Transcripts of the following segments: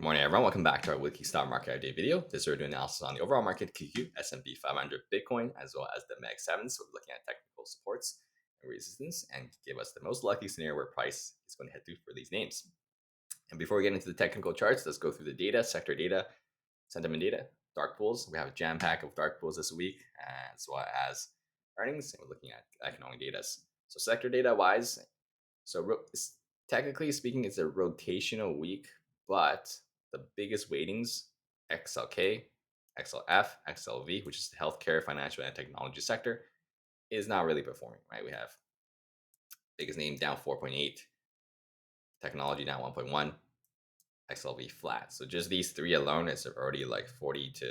Good morning, everyone. Welcome back to our weekly stock market update video. This is where we're doing analysis on the overall market, QQ, S&P 500, Bitcoin, as well as the Mag 7. So we're looking at technical supports and resistance and give us the most likely scenario where price is going to head through for these names. And before we get into the technical charts, let's go through the data, sector data, sentiment data, dark pools. We have a jam pack of dark pools this week, as well as earnings. And we're looking at economic data. So sector data wise, technically speaking, it's a rotational week, but the biggest weightings, XLK, XLF, XLV, which is the healthcare, financial, and technology sector, is not really performing, right? We have biggest name down 4.8, technology down 1.1, XLV flat. So just these three alone is already like 40 to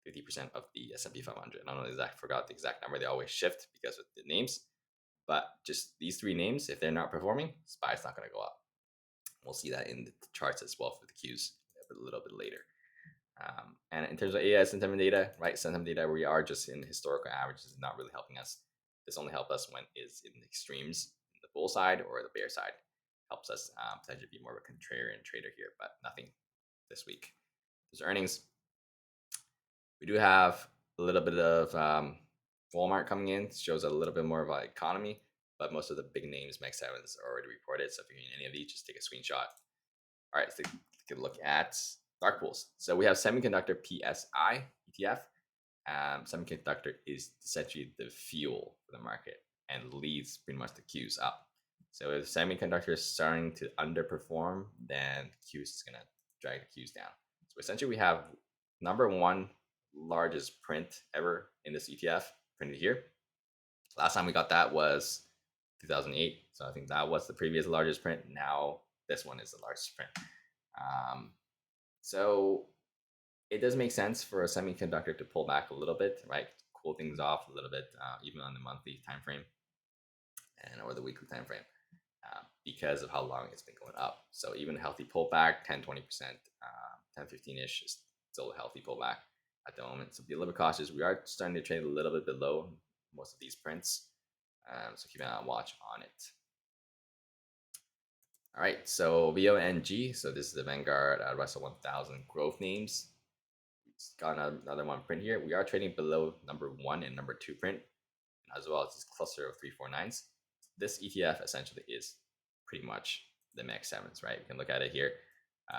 50% of the S&P 500. I don't know forgot the exact number. They always shift because of the names. But just these three names, if they're not performing, SPY's not going to go up. We'll see that in the charts as well for the Qs a little bit later. And in terms of AI sentiment data, right? Sentiment data, we are just in historical averages, is not really helping us. This only helps us when it's in the extremes, in the bull side or the bear side. Helps us potentially be more of a contrarian trader here, but nothing this week. There's earnings. We do have a little bit of Walmart coming in. Shows a little bit more of an economy, but most of the big names, Mag 7s, are already reported. So if you're in any of these, just take a screenshot. All right, so take a look at dark pools. So we have Semiconductor PSI ETF. Semiconductor is essentially the fuel for the market and leads pretty much the Qs up. So if Semiconductor is starting to underperform, then Qs is going to drag the Qs down. So essentially we have number one largest print ever in this ETF printed here. Last time we got that was 2008. So I think that was the previous largest print. Now this one is the largest print. So it does make sense for a semiconductor to pull back a little bit, right? Cool things off a little bit, even on the monthly time frame and or the weekly time frame, because of how long it's been going up. So even a healthy pullback, 10, 20%, 10, 15-ish is still a healthy pullback at the moment. So be a little bit cautious. We are starting to trade a little bit below most of these prints. So keep an watch on it. All right, so VONG. So this is the Vanguard Russell 1000 growth names. It's got another one print here. We are trading below number one and number two print, as well as this cluster of 349s. This ETF essentially is pretty much the Mag 7s, right? You can look at it here.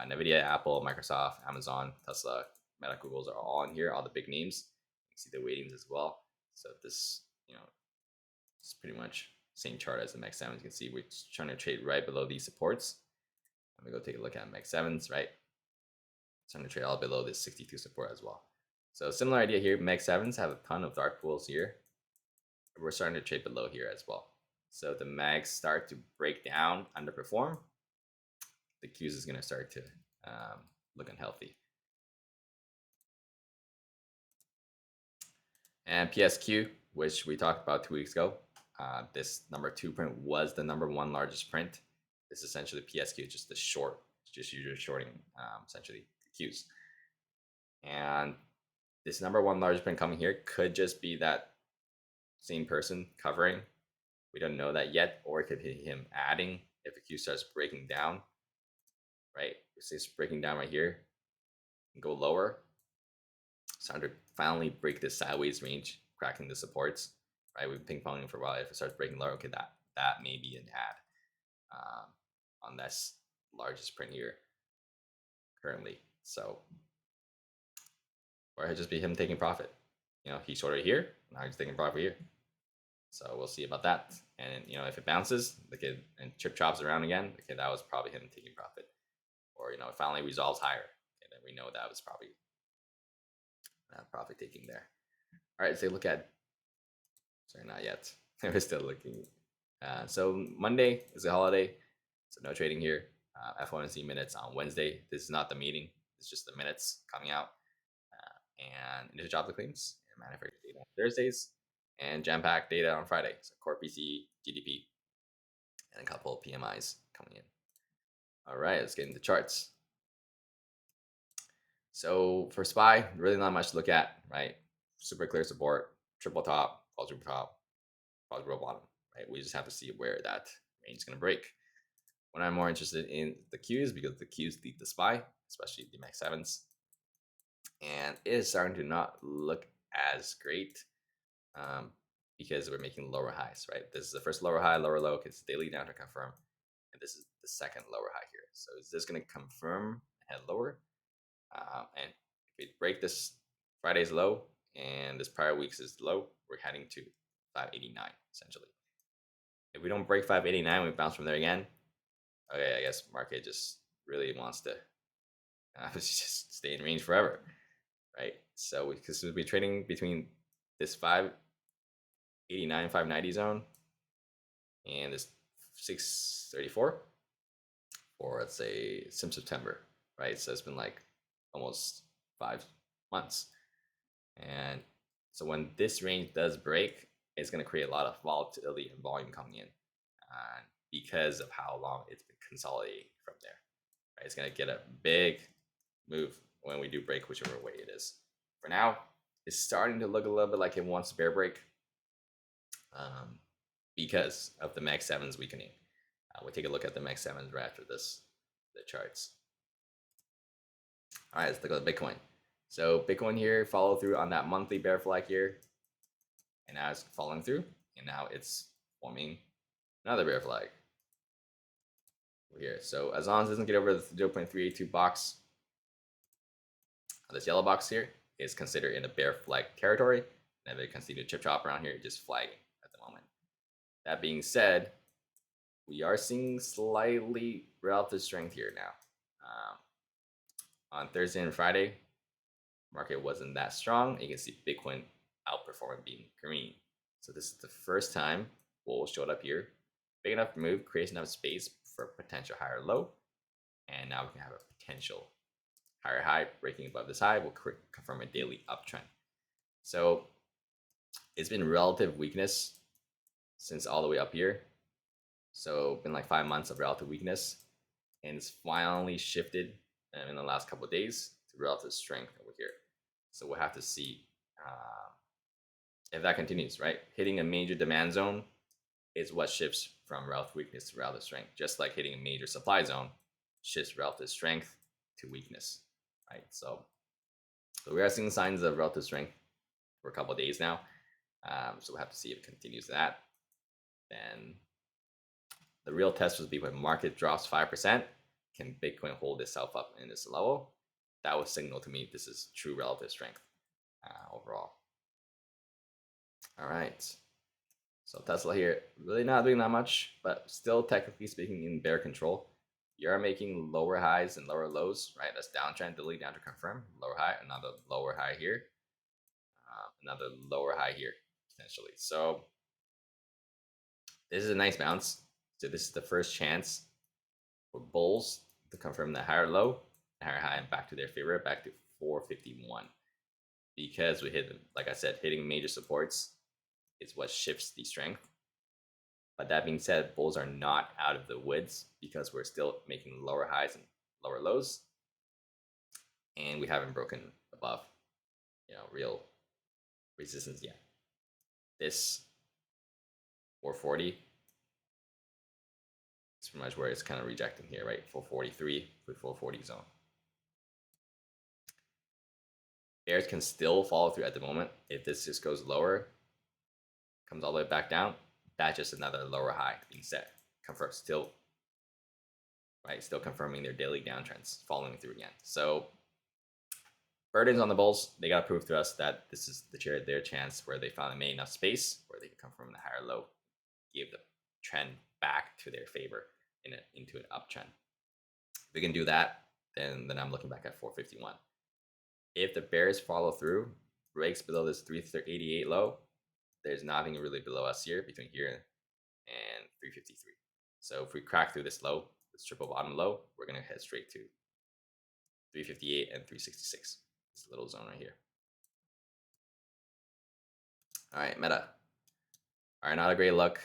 Nvidia, Apple, Microsoft, Amazon, Tesla, Meta, Google's are all in here, all the big names. You can see the weightings as well. So this, it's pretty much same chart as the Mag 7s. You can see we're trying to trade right below these supports. Let me go take a look at Mag 7s, right? Trying to trade all below this 62 support as well. So similar idea here. Mag 7s have a ton of dark pools here. We're starting to trade below here as well. So the mags start to break down, underperform. The Qs is going to start to look unhealthy. And PSQ, which we talked about 2 weeks ago, this number two print was the number one largest print. This is essentially PSQ, just the short, just usually shorting essentially the Qs. And this number one largest print coming here could just be that same person covering. We don't know that yet, or it could be him adding if the Q starts breaking down, right? It's breaking down right here and go lower. Start to finally break this sideways range, cracking the supports, right? We've been ping-ponging for a while. If it starts breaking lower, okay, that may be an add on this largest print here currently. So, or it could just be him taking profit. He shorted here, now he's taking profit here. So we'll see about that. And if it bounces, and chip chops around again, okay, that was probably him taking profit. Or it finally resolves higher, okay, then we know that was probably profit taking there. All right, so look at. Sorry, not yet. We're still looking. So Monday is a holiday, so no trading here. FOMC minutes on Wednesday. This is not the meeting. It's just the minutes coming out. And initial job claims and manufacturing data on Thursdays, and jam-packed data on Friday. So core PCE, GDP, and a couple of PMIs coming in. All right, let's get into charts. So for SPY, really not much to look at, right? Super clear support, triple top, quadruple top, quadruple bottom, right? We just have to see where that range is going to break. When I'm more interested in the Qs because the Qs lead the SPY, especially the Max 7s. And it is starting to not look as great um, because we're making lower highs, right? This is the first lower high, lower low, because daily down to confirm. And this is the second lower high here. So is this going to confirm head lower? And if we break this Friday's low and this prior week's is low, we're heading to 589 essentially. If we don't break 589, we bounce from there again. Okay, I guess market just really wants to just stay in range forever, right? So because we'll be trading between this 589, 590 zone and this 634 for let's say since September, right? So it's been like almost 5 months. And so when this range does break, it's going to create a lot of volatility and volume coming in because of how long it's been consolidating from there. Right? It's going to get a big move when we do break, whichever way it is. For now, it's starting to look a little bit like it wants to bear break because of the Max 7's weakening. We'll take a look at the Max 7's right after this, the charts. All right, let's look at Bitcoin. So Bitcoin here, follow through on that monthly bear flag here. And now it's following through. And now it's forming another bear flag over here. So as long as it doesn't get over the 0.382 box, this yellow box here is considered in a bear flag territory. And if it continues to chip chop around here, just flagging at the moment. That being said, we are seeing slightly relative strength here now. On Thursday and Friday, market wasn't that strong. You can see Bitcoin outperforming being green. So this is the first time bull showed up here. Big enough move, creates enough space for a potential higher low. And now we can have a potential higher high breaking above this high will confirm a daily uptrend. So it's been relative weakness since all the way up here. So been like 5 months of relative weakness, and it's finally shifted in the last couple of days to relative strength over here. So we'll have to see if that continues, right? Hitting a major demand zone is what shifts from relative weakness to relative strength, just like hitting a major supply zone shifts relative strength to weakness, right? So we are seeing signs of relative strength for a couple of days now. So we'll have to see if it continues that. Then the real test will be when market drops 5%. Can Bitcoin hold itself up in this level? That would signal to me this is true relative strength overall. All right. So Tesla here, really not doing that much, but still technically speaking in bear control. You are making lower highs and lower lows, right? That's downtrend, delete down to confirm. Lower high, another lower high here. Another lower high here, potentially. So this is a nice bounce. So this is the first chance for bulls to confirm the higher low, higher high, and back to their favorite, back to 451. Because we hit, like I said, hitting major supports is what shifts the strength. But that being said, bulls are not out of the woods because we're still making lower highs and lower lows, and we haven't broken above, real resistance yet. This 440 is pretty much where it's kind of rejecting here, right? 443 with 440 zone. Bears can still follow through at the moment. If this just goes lower, comes all the way back down, that's just another lower high being set. Confirm still, right? Still confirming their daily downtrends, following through again. So burdens on the bulls. They got to prove to us that this is their chance where they finally made enough space where they can confirm the higher low, give the trend back to their favor into an uptrend. If we can do that, then I'm looking back at 451. If the bears follow through, breaks below this 388 low, there's nothing really below us here between here and 353. So if we crack through this low, this triple bottom low, we're going to head straight to 358 and 366. This little zone right here. All right, Meta. All right, not a great look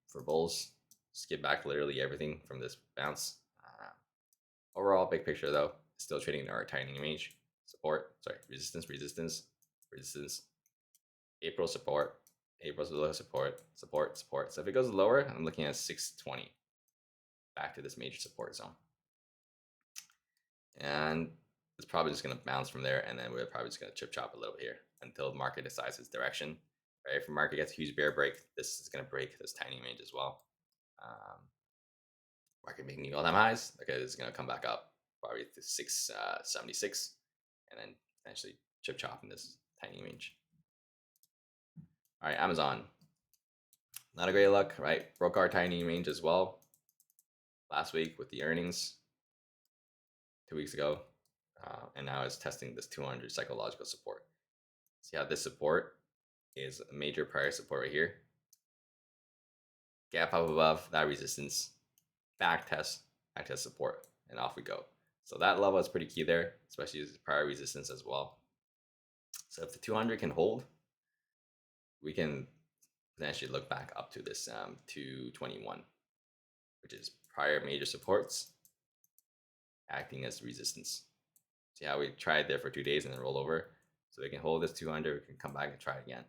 for bulls. Skip back literally everything from this bounce. Overall, big picture though, still trading in our tightening range. Support, sorry, resistance, resistance, resistance. April support, April's below support, support, support. So if it goes lower, I'm looking at 620. back to this major support zone. And it's probably just going to bounce from there, and then we're probably just going to chip chop a little bit here until the market decides its direction. Right? If the market gets a huge bear break, this is going to break this tiny range as well. Market making new all-time highs. Okay, this is going to come back up probably to 676, and then eventually chip chop in this tiny range. All right, Amazon. Not a great look, right? Broke our tiny range as well last week with the earnings 2 weeks ago, and now it's testing this 200 psychological support. See how this support is a major prior support right here. Gap up above that resistance, back test support, and off we go. So that level is pretty key there, especially as prior resistance as well. So if the 200 can hold, we can potentially look back up to this 221, which is prior major supports acting as resistance. See how we tried there for 2 days and then roll over. So we can hold this 200, we can come back and try it again.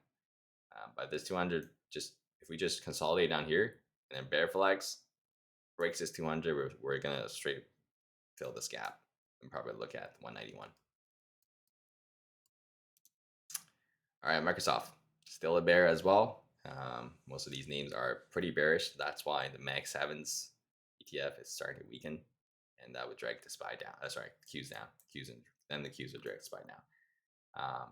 But this 200, if we just consolidate down here and then bear flags, breaks this 200, we're gonna straight fill this gap and probably look at 191. All right, Microsoft, still a bear as well. Most of these names are pretty bearish. That's why the Mag 7's ETF is starting to weaken, and that would drag the SPY down. That's right, Q's down, Q's and then the Q's would drag the SPY down.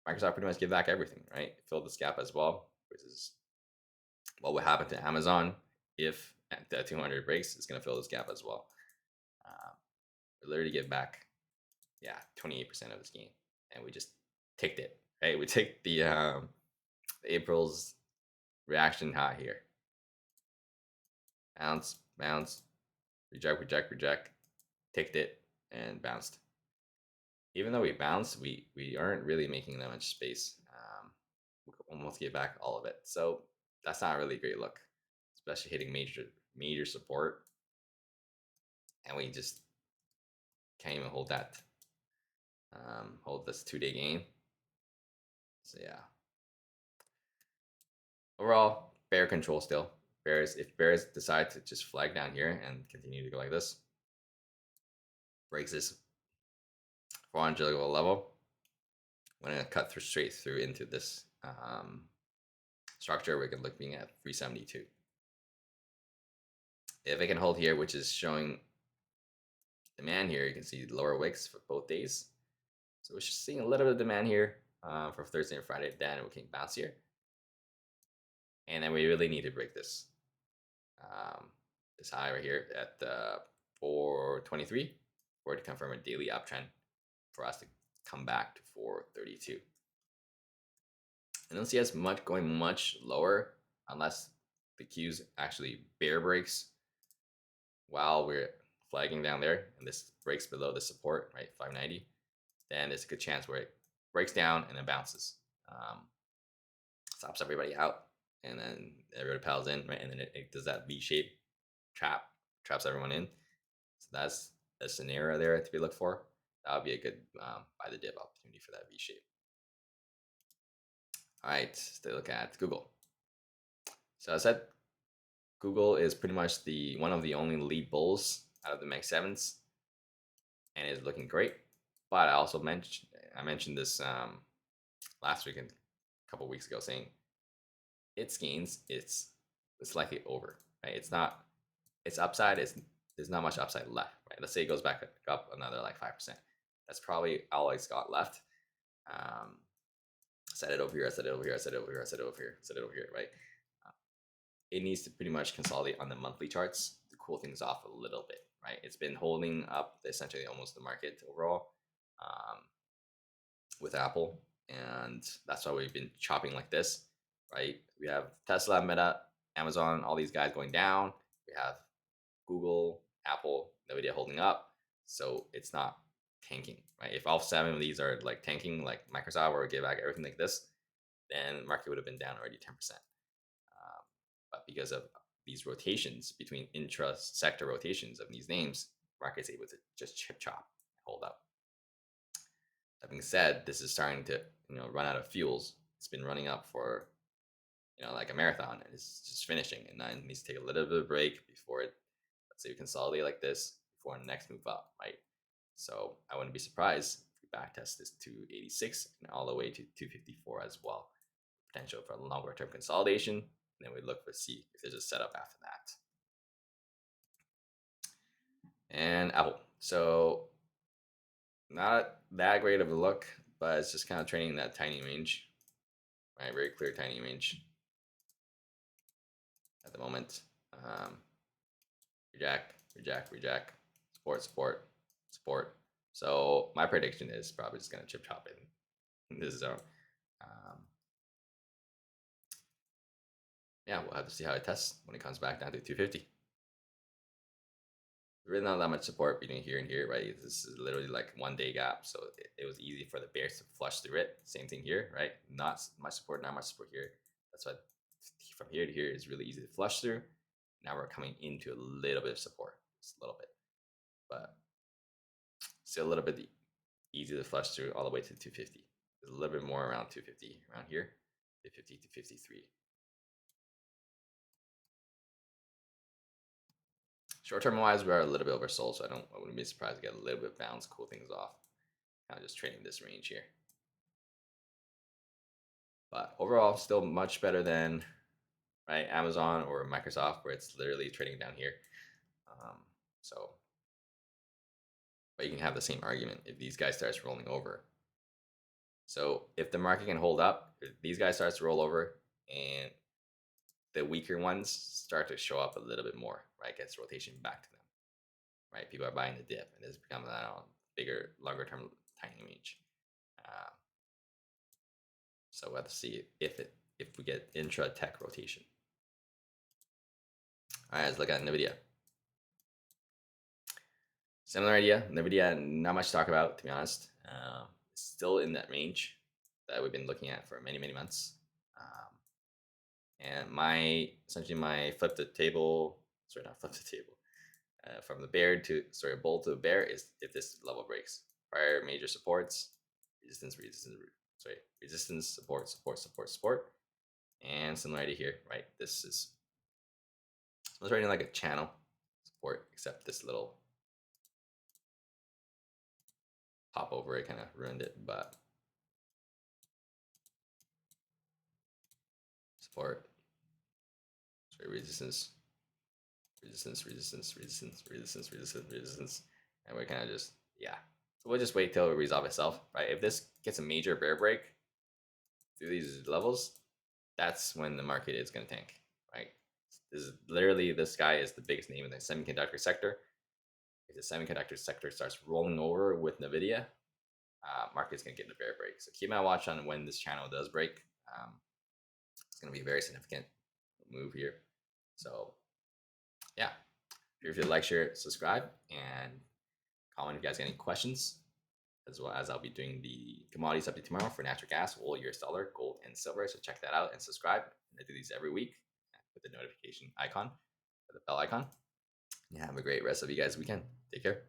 Microsoft pretty much give back everything, right? Fill this gap as well, which is what would happen to Amazon if the 200 breaks. It's going to fill this gap as well. We literally give back, 28% of this gain, and we just ticked it, right? We take the April's reaction high here. Bounce, bounce, reject, reject, reject, ticked it, and bounced. Even though we bounced, we aren't really making that much space. We almost get back all of it. So that's not really a great look, especially hitting major support. And we just can't even hold that. Hold this 2-day gain. So yeah. Overall, bear control still. If bears decide to just flag down here and continue to go like this, breaks this 400 level, we're gonna cut straight through into this structure. We can look being at 372. If it can hold here, which is showing demand here, you can see lower wicks for both days. So we're just seeing a little bit of demand here for Thursday and Friday. Then we can bounce here, and then we really need to break this high right here at 423 for it to confirm a daily uptrend for us to come back to 432. I don't see us going much lower unless the Q's actually bear breaks while we're flagging down there, and this breaks below the support, right, 590. Then there's a good chance where it breaks down and then bounces, stops everybody out, and then everybody piles in, right, and then it does that V-shape traps everyone in. So that's a scenario there to be looked for. That would be a good buy the dip opportunity for that V-shape. All right, let's look at Google. So I said Google is pretty much one of the only lead bulls out of the Mag 7s, and is looking great. But I mentioned this last week and a couple weeks ago, saying its gains, it's likely over, right? It's upside. There's not much upside left, right? Let's say it goes back up another like 5%. That's probably all it's got left. Set it over here, I set it over here, I set it over here, I set it over here, set it over here, right? It needs to pretty much consolidate on the monthly charts to cool things off a little bit, right? It's been holding up essentially almost the market overall with Apple, and that's why we've been chopping like this, right? We have Tesla, Meta, Amazon, all these guys going down. We have Google, Apple, Nvidia holding up, so it's not tanking, right? If all 7 of these are like tanking, like Microsoft, or give back everything like this, then the market would have been down already 10%. But because of these rotations between intra-sector rotations of these names, market's able to just chip chop, hold up. That being said, this is starting to run out of fuels. It's been running up for like a marathon, and it's just finishing, and then it needs to take a little bit of a break before it, let's say we consolidate like this before the next move up, right? So I wouldn't be surprised if we backtest this 286 and all the way to 254 as well. Potential for a longer term consolidation. And then we look for see if there's a setup after that. And Apple. So not that great of a look, but it's just kind of trading in that tiny range, right? Very clear tiny range at the moment. Reject, reject, reject, support, support, support. So my prediction is probably just going to chip chop in this zone. Yeah, we'll have to see how it tests when it comes back down to 250. Really not that much support between here and here, right? This is literally like 1 day gap, so it was easy for the bears to flush through it. Same thing here, right? Not much support, not much support here. That's why from here to here is really easy to flush through. Now we're coming into a little bit of support, just a little bit, but still a little bit easy to flush through all the way to 250. There's a little bit more around 250 around here, 250 to 53. Short term wise, we are a little bit oversold, so I wouldn't be surprised to get a little bit of bounce, cool things off. Kind of just trading this range here. But overall, still much better than right Amazon or Microsoft, where it's literally trading down here. So, but you can have the same argument if these guys starts rolling over. So if the market can hold up, if these guys starts to roll over, and the weaker ones start to show up a little bit more, right? Gets rotation back to them, right? People are buying the dip, and it's becoming a bigger, longer term tiny range. So we'll have to see if we get intra tech rotation. All right, let's look at Nvidia. Similar idea. Nvidia, not much to talk about, to be honest. Still in that range that we've been looking at for many months. And essentially my flip the table, sorry, not flip the table, from the bear to bull to the bear is if this level breaks. Prior major supports, resistance, resistance, support, support, support, support, and similar idea here, right? This is almost running like a channel support, except this little pop over it kind of ruined it, but support, resistance, resistance, resistance, resistance, resistance, resistance, resistance, and we're kind of just, yeah. So we'll just wait till it resolves itself, right? If this gets a major bear break through these levels, that's when the market is going to tank, right? This is literally, this guy is the biggest name in the semiconductor sector. If the semiconductor sector starts rolling over with Nvidia, market's going to get in a bear break. So keep my watch on when this channel does break. It's going to be a very significant move here. So yeah, if you like, share, subscribe, and comment if you guys got any questions, as well as I'll be doing the commodities update tomorrow for natural gas, oil, US dollar, gold, and silver. So check that out and subscribe. I do these every week with the notification icon, or the bell icon. Yeah, have a great rest of you guys' weekend. Take care.